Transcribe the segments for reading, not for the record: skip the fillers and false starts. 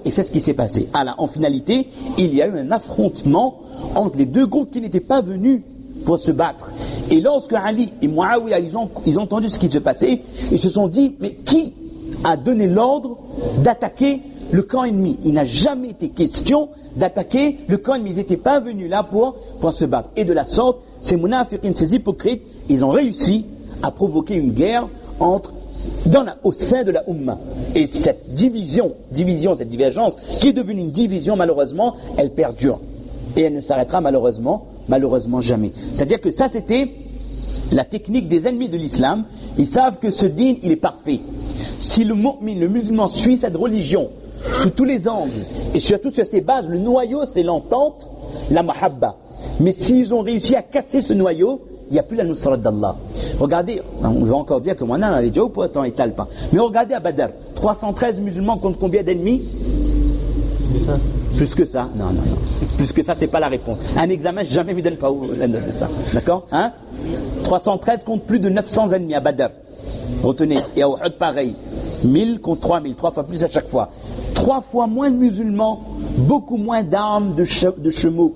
Et c'est ce qui s'est passé. Alors, en finalité, il y a eu un affrontement entre les deux groupes qui n'étaient pas venus pour se battre. Et lorsque Ali et Muawiyah, ils ont entendu ce qui se passait, ils se sont dit, mais qui a donné l'ordre d'attaquer le camp ennemi? Il n'a jamais été question d'attaquer le camp ennemi. Ils n'étaient pas venus là pour se battre. Et de la sorte, ces munafiqines, ces hypocrites, ils ont réussi à provoquer une guerre au sein de la Ummah. Et cette cette divergence, qui est devenue une division, malheureusement, elle perdure. Et elle ne s'arrêtera malheureusement jamais. C'est-à-dire que ça, c'était la technique des ennemis de l'islam. Ils savent que ce din, il est parfait. Si le musulman suit cette religion sous tous les angles et surtout sur ses bases, le noyau, c'est l'entente, la mahabba. Mais s'ils ont réussi à casser ce noyau, il n'y a plus la nusrat d'Allah. Regardez, on va encore dire que moi, on est déjà au point, on n'étale pas. Mais regardez à Badr, 313 musulmans contre combien d'ennemis? Plus que ça. Non. Plus que ça, c'est pas la réponse. Un examen, jamais ne me donne pas la note de ça. D'accord? 313 contre plus de 900 ennemis à Badr. Retenez. Et à Uhud, pareil. 1000 contre 3000, 3 fois plus à chaque fois. 3 fois moins de musulmans, beaucoup moins d'armes, de chevaux.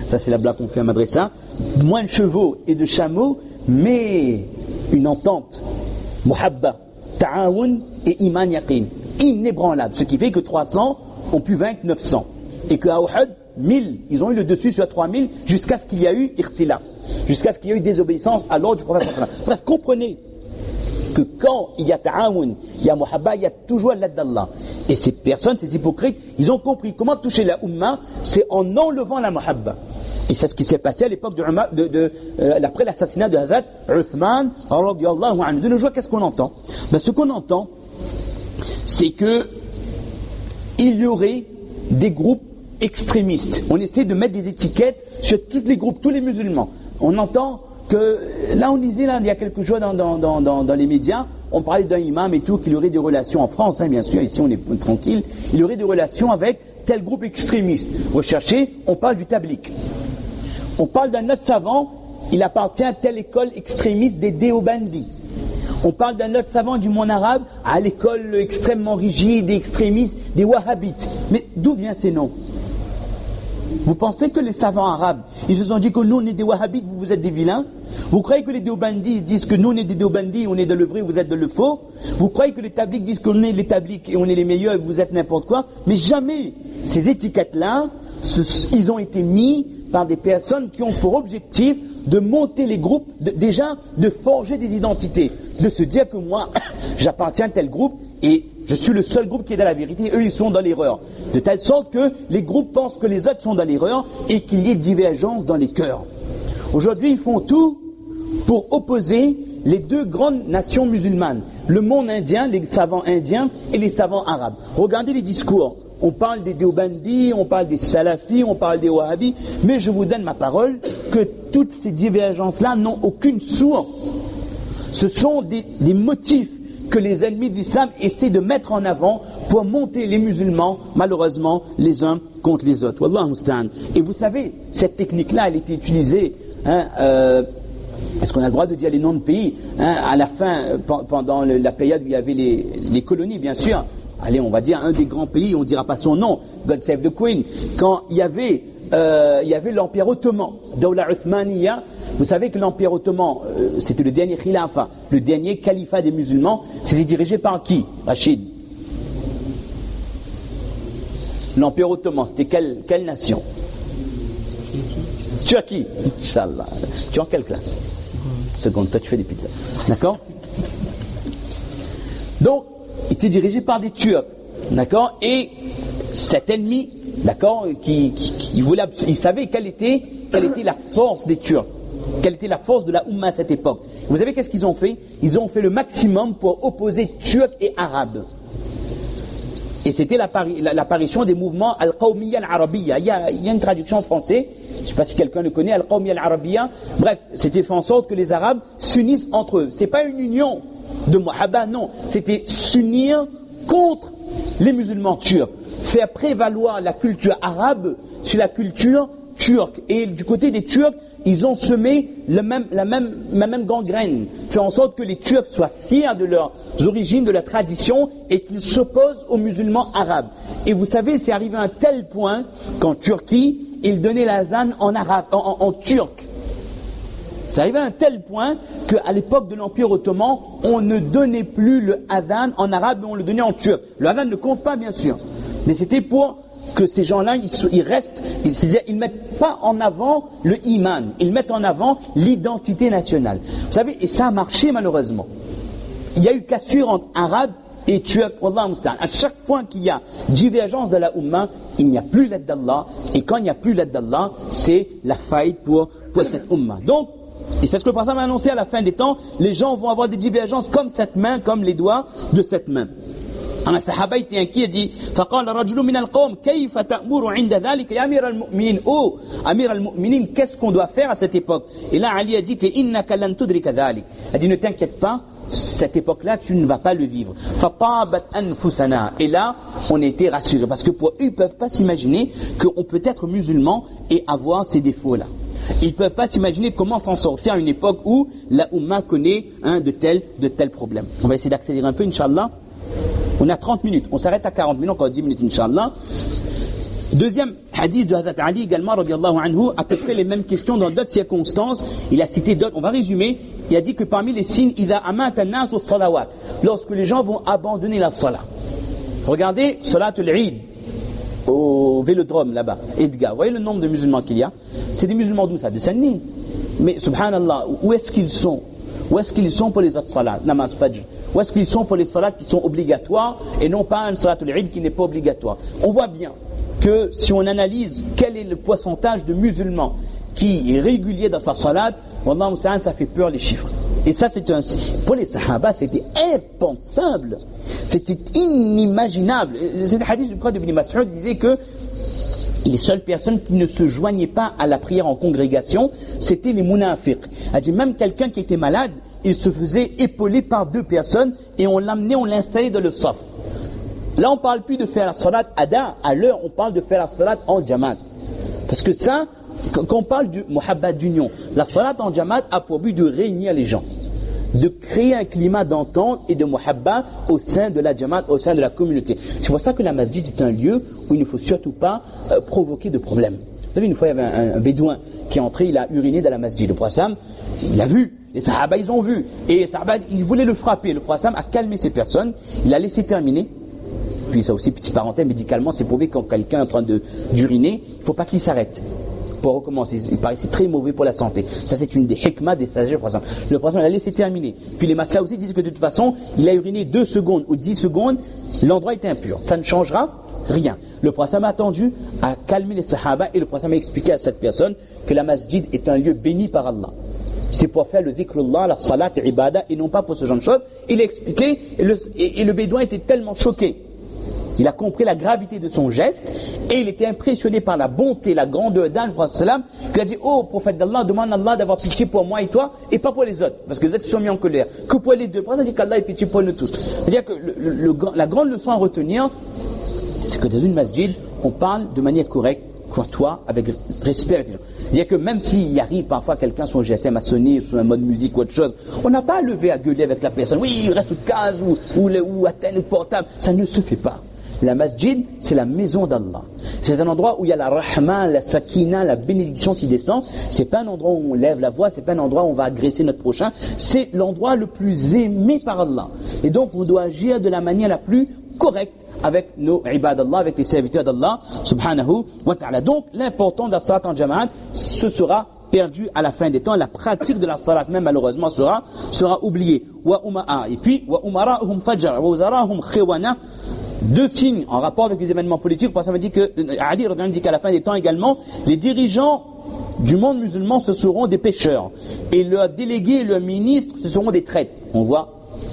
Ça, c'est la blague qu'on fait à Madrasa. Moins de chevaux et de chameaux, mais une entente. Muhabba, ta'awun et iman yaqin. Inébranlable. Ce qui fait que 300 ont pu vaincre 900. Et qu'à Uhud, 1000, ils ont eu le dessus sur 3000 jusqu'à ce qu'il y a eu irtilaf. Jusqu'à ce qu'il y a eu désobéissance à l'ordre du prophète. Bref, comprenez que quand il y a ta'awun, il y a muhabba, il y a toujours l'aide d'Allah. Et ces personnes, ces hypocrites, ils ont compris comment toucher la Ummah, c'est en enlevant la muhabba. Et c'est ce qui s'est passé à l'époque après l'assassinat de Hazrat Uthman, radiyallahu anhu. De nos jours, qu'est-ce qu'on entend? Ce qu'on entend, c'est que il y aurait des groupes extrémistes. On essaie de mettre des étiquettes sur tous les groupes, tous les musulmans. On entend que, là on disait, il y a quelques jours dans les médias, on parlait d'un imam et tout, qu'il aurait des relations en France, bien sûr, ici on est tranquille, il aurait des relations avec tel groupe extrémiste. Recherchez, on parle du Tabligh. On parle d'un autre savant, il appartient à telle école extrémiste des Déobandis. On parle d'un autre savant du monde arabe à l'école extrêmement rigide, des extrémistes, des wahhabites. Mais d'où viennent ces noms? Vous pensez que les savants arabes, ils se sont dit que nous on est des wahhabites, vous êtes des vilains? Vous croyez que les déobandis disent que nous on est des déobandis, on est de le vrai, vous êtes de le faux? Vous croyez que les tabliques disent qu'on est les tabliques et on est les meilleurs et vous êtes n'importe quoi? Mais jamais! Ces étiquettes-là, ils ont été mis par des personnes qui ont pour objectif de monter les groupes, déjà de forger des identités, de se dire que moi j'appartiens à tel groupe et je suis le seul groupe qui est dans la vérité, eux ils sont dans l'erreur, de telle sorte que les groupes pensent que les autres sont dans l'erreur et qu'il y ait divergence dans les cœurs. Aujourd'hui ils font tout pour opposer les deux grandes nations musulmanes, le monde indien, les savants indiens et les savants arabes. Regardez les discours. On parle des Déobandis, on parle des Salafis, on parle des Wahhabis, mais je vous donne ma parole que toutes ces divergences-là n'ont aucune source. Ce sont des motifs que les ennemis de l'islam essaient de mettre en avant pour monter les musulmans, malheureusement, les uns contre les autres. Wallahu musta'an. Et vous savez, cette technique-là, elle était utilisée, est-ce qu'on a le droit de dire les noms de pays, à la fin, pendant la période où il y avait les colonies, bien sûr. Allez, on va dire un des grands pays, on ne dira pas son nom, God Save the Queen, quand il y avait l'Empire ottoman, Dawla Uthmaniya. Vous savez que l'Empire ottoman, c'était le dernier khilafa, le dernier califat des musulmans, c'était dirigé par qui, Rachid? L'Empire ottoman, c'était quelle nation? Turquie. Inch'Allah. Tu es en quelle classe? Seconde, toi tu fais des pizzas. D'accord? Donc, il était dirigé par des Turcs, d'accord, et cet ennemi, d'accord, il savait quelle était la force des Turcs, quelle était la force de la Ummah à cette époque. Vous savez qu'est-ce qu'ils ont fait? Ils ont fait le maximum pour opposer Turcs et Arabes. Et c'était l'apparition des mouvements Al-Qawmiyya Al-Arabiyya. Il y a une traduction en français, je ne sais pas si quelqu'un le connaît, Al-Qawmiyya Al-Arabiyya. Bref, c'était fait en sorte que les Arabes s'unissent entre eux. C'est pas une union de Muhabba, non. C'était s'unir contre les musulmans turcs. Faire prévaloir la culture arabe sur la culture turcs. Et du côté des Turcs, ils ont semé la même gangrène. Fait en sorte que les Turcs soient fiers de leurs origines, de leur tradition, et qu'ils s'opposent aux musulmans arabes. Et vous savez, c'est arrivé à un tel point qu'en Turquie, ils donnaient l'azan en arabe, en turc. C'est arrivé à un tel point qu'à l'époque de l'Empire ottoman, on ne donnait plus le adhan en arabe, mais on le donnait en turc. Le adhan ne compte pas, bien sûr, mais c'était pour que ces gens-là, ils restent, c'est-à-dire ils mettent pas en avant le iman, ils mettent en avant l'identité nationale. Vous savez, et ça a marché malheureusement. Il y a eu cassure entre arabes et turcs. Wallah musta'an. À chaque fois qu'il y a divergence de la Ummah, il n'y a plus l'aide d'Allah, et quand il n'y a plus l'aide d'Allah, c'est la faillite pour cette Ummah. Donc, et c'est ce que le prophète a annoncé à la fin des temps, les gens vont avoir des divergences comme cette main, comme les doigts de cette main. Un sahaba était inquiet, il dit فَقَالَ رَجُلٌ مِنَ الْقَوْمِ كَيْفَ تَأْمُرُ عِنْدَ ذَلِكَ يَا أَمِيرَ الْمُؤْمِنِينَ Oh, Amir al-Mu'minin, qu'est-ce qu'on doit faire à cette époque? Et là, Ali a dit que إِنَّكَ لَن تُدْرِكَ ذَلِكَ. Il a dit ne t'inquiète pas, cette époque-là, tu ne vas pas le vivre. فَطَابَتْ أَنفُسَنَا. Et là, on était rassurés, parce que pour eux, ils ne peuvent pas s'imaginer qu'on peut être musulman et avoir ces défauts-là. Ils ne peuvent pas s'imaginer comment s'en sortir à une époque où la Ummah connaît de tels problèmes. On va essayer d'accélérer un peu, Inch'Allah. On a 30 minutes, on s'arrête à 40 minutes, encore 10 minutes, Inch'Allah. Deuxième hadith de Hazrat Ali également, radiyallahu anhu, à peu près les mêmes questions dans d'autres circonstances. Il a cité d'autres, on va résumer. Il a dit que parmi les signes, إِذَا أَمَاتَ النَّاسُ الصَّلَوَاتِ, lorsque les gens vont abandonner la salat. Regardez, salat al-Eid, au Vélodrome là-bas, Edga. Vous voyez le nombre de musulmans qu'il y a? C'est des musulmans d'où ça? De Sunni. Mais subhanallah, où est-ce qu'ils sont? Où est-ce qu'ils sont pour les autres salats, namaz fajr? Où est-ce qu'ils sont pour les salats qui sont obligatoires et non pas un salat al-Eid qui n'est pas obligatoire? On voit bien que si on analyse quel est le pourcentage de musulmans qui est régulier dans sa salat, wallah musta'an, ça fait peur les chiffres. Et ça, c'est pour les sahaba, c'était impensable, c'était inimaginable. C'est le hadith du prophète Ibn Mas'ud disait que les seules personnes qui ne se joignaient pas à la prière en congrégation, c'était les munafiq. Elle dit même quelqu'un qui était malade, il se faisait épauler par deux personnes et on l'amenait, on l'installait dans le saf. Là, on ne parle plus de faire la salat ada à l'heure, on parle de faire la salat en jamaat. Parce que ça, quand on parle du muhabbat d'union, la salat en jamaat a pour but de réunir les gens, de créer un climat d'entente et de muhabba au sein de la jamaat, au sein de la communauté. C'est pour ça que la masjid est un lieu où il ne faut surtout pas provoquer de problèmes. Vous savez, une fois il y avait un bédouin qui est entré, il a uriné dans la masjid. Le prophète, il a vu, les sahaba ils ont vu, et les sahaba ils voulaient le frapper. Le prophète a calmé ces personnes, il a laissé terminer. Puis ça aussi, petite parenthèse, médicalement c'est prouvé que quand quelqu'un est en train d'uriner, il ne faut pas qu'il s'arrête pour recommencer. Il paraît que c'est très mauvais pour la santé. Ça, c'est une des hikmahs des sages. Le prophète l'a laissé terminer. Puis les massas aussi disent que de toute façon, il a uriné 2 secondes ou 10 secondes, l'endroit était impur. Ça ne changera rien. Le prophète a attendu à calmer les sahaba et le prophète a expliqué à cette personne que la masjid est un lieu béni par Allah. C'est pour faire le dhikrullah, la salat, l'ibada et non pas pour ce genre de choses. Il a expliqué et le bédouin était tellement choqué. Il a compris la gravité de son geste et il était impressionné par la bonté, la grandeur d'un prophète qu'il a dit oh prophète d'Allah, demande à Allah d'avoir pitié pour moi et toi et pas pour les autres parce que les autres sont mis en colère que pour les deux. Le prophète a dit qu'Allah ait pitié pour nous tous. C'est-à-dire que la grande leçon à retenir, c'est que dans une masjid on parle de manière correcte, courtois, avec respect. C'est-à-dire que même s'il arrive parfois quelqu'un sur un GSM à sonner, sur un mode musique ou autre chose, on n'a pas à lever à gueuler avec la personne, oui reste sous case ou atteindre le portable, ça ne se fait pas. La masjid, c'est la maison d'Allah. C'est un endroit où il y a la rahma, la sakina, la bénédiction qui descend. C'est pas un endroit où on lève la voix, c'est pas un endroit où on va agresser notre prochain. C'est l'endroit le plus aimé par Allah. Et donc, on doit agir de la manière la plus correcte avec nos ibad d'Allah, avec les serviteurs d'Allah, subhanahu wa ta'ala. Donc, l'important de la salat en jama'at, ce sera perdu à la fin des temps. La pratique de la salat même malheureusement sera oubliée. Et puis, wa umara'uhum fajr, wa uzara'uhum khiwana. 2 signes en rapport avec les événements politiques. Ça veut dire que Ali dit qu'à la fin des temps également, les dirigeants du monde musulman ce seront des pécheurs et leurs délégués, leurs ministres ce seront des traîtres. On voit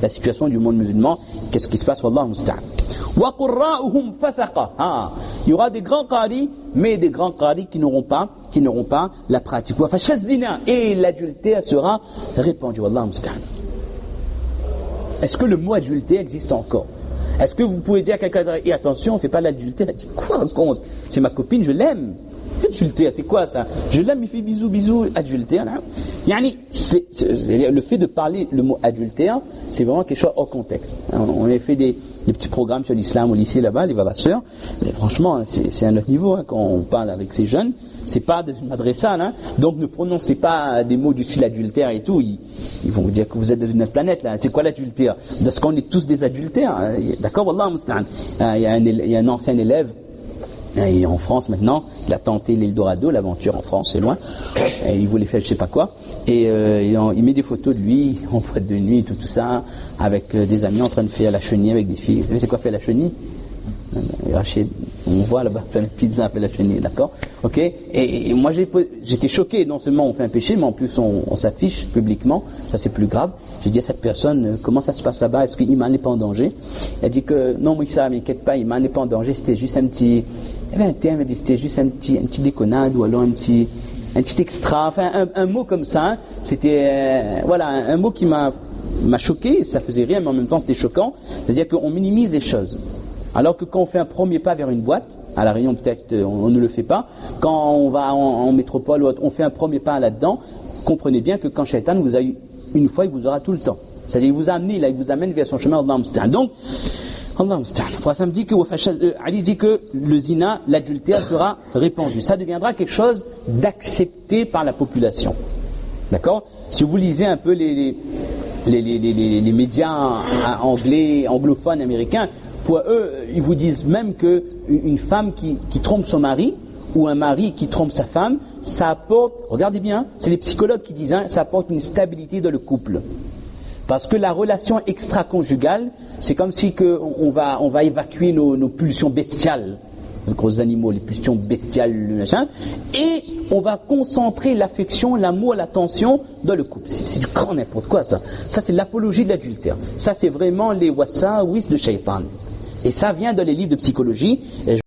la situation du monde musulman, qu'est-ce qui se passe, wallahu musta'an. Wa qurra'uhum fasaqa. Il y aura des grands qaris, mais des grands qaris qui n'auront pas la pratique. Wa fashazzina, et l'adultère sera répandu, wallahu musta'an. Est-ce que le mot adultère existe encore? Est-ce que vous pouvez dire à quelqu'un, et attention, on ne fait pas l'adultère? Elle dit, quoi raconte? C'est ma copine, je l'aime. Adultère, c'est quoi ça? Je l'aime, il fait bisous, adultère. Yani, le fait de parler le mot adultère, c'est vraiment quelque chose hors contexte. On a fait des petits programmes sur l'islam au lycée là-bas, les Vavasseurs, mais franchement, c'est à notre niveau, hein, quand on parle avec ces jeunes, c'est pas de une madrasa, hein, donc ne prononcez pas des mots du style adultère et tout, ils vont vous dire que vous êtes de notre planète là. C'est quoi l'adultère? Parce qu'on est tous des adultères, hein, d'accord? Wallah musta'an. Il y a un ancien élève, il est en France maintenant, il a tenté l'Eldorado, l'aventure en France, c'est loin, et il voulait faire je sais pas quoi, et il met des photos de lui en boîte de nuit, tout ça, avec des amis en train de faire la chenille avec des filles. Vous savez c'est quoi faire la chenille? On voit là-bas plein de pizza appelée la chenille, d'accord? Ok? Et moi j'étais choqué, non seulement on fait un péché, mais en plus on s'affiche publiquement, ça c'est plus grave. J'ai dit à cette personne, comment ça se passe là-bas? Est-ce que Iman n'est pas en danger? Elle dit que non, mais ça m'inquiète pas, Iman n'est pas en danger, c'était juste un petit. Il y avait un terme, elle dit c'était juste un petit déconnade, ou alors un petit extra, enfin un mot comme ça, hein. C'était voilà, un mot qui m'a choqué, ça faisait rien, mais en même temps c'était choquant, c'est-à-dire qu'on minimise les choses. Alors que quand on fait un premier pas vers une boîte, à La Réunion peut-être on ne le fait pas, quand on va en métropole ou autre, on fait un premier pas là-dedans, comprenez bien que quand Shaitan vous a eu une fois, il vous aura tout le temps. C'est-à-dire il vous a amené là, il vous amène vers son chemin Allah musta'an. Donc, Allah musta'an. Ça me dit que Ali dit que le zina, l'adultère sera répandu. Ça deviendra quelque chose d'accepté par la population. D'accord? Si vous lisez un peu les médias anglophones américains, pour eux, ils vous disent même qu'une femme qui trompe son mari, ou un mari qui trompe sa femme, ça apporte, regardez bien, c'est les psychologues qui disent, ça apporte une stabilité dans le couple. Parce que la relation extra-conjugale, c'est comme si on va évacuer nos pulsions bestiales, les gros animaux, les pulsions bestiales, le machin, et on va concentrer l'affection, l'amour, l'attention dans le couple. C'est du grand n'importe quoi ça. Ça c'est l'apologie de l'adultère. Ça c'est vraiment les wasawis de Shaitan. Et ça vient dans les livres de psychologie.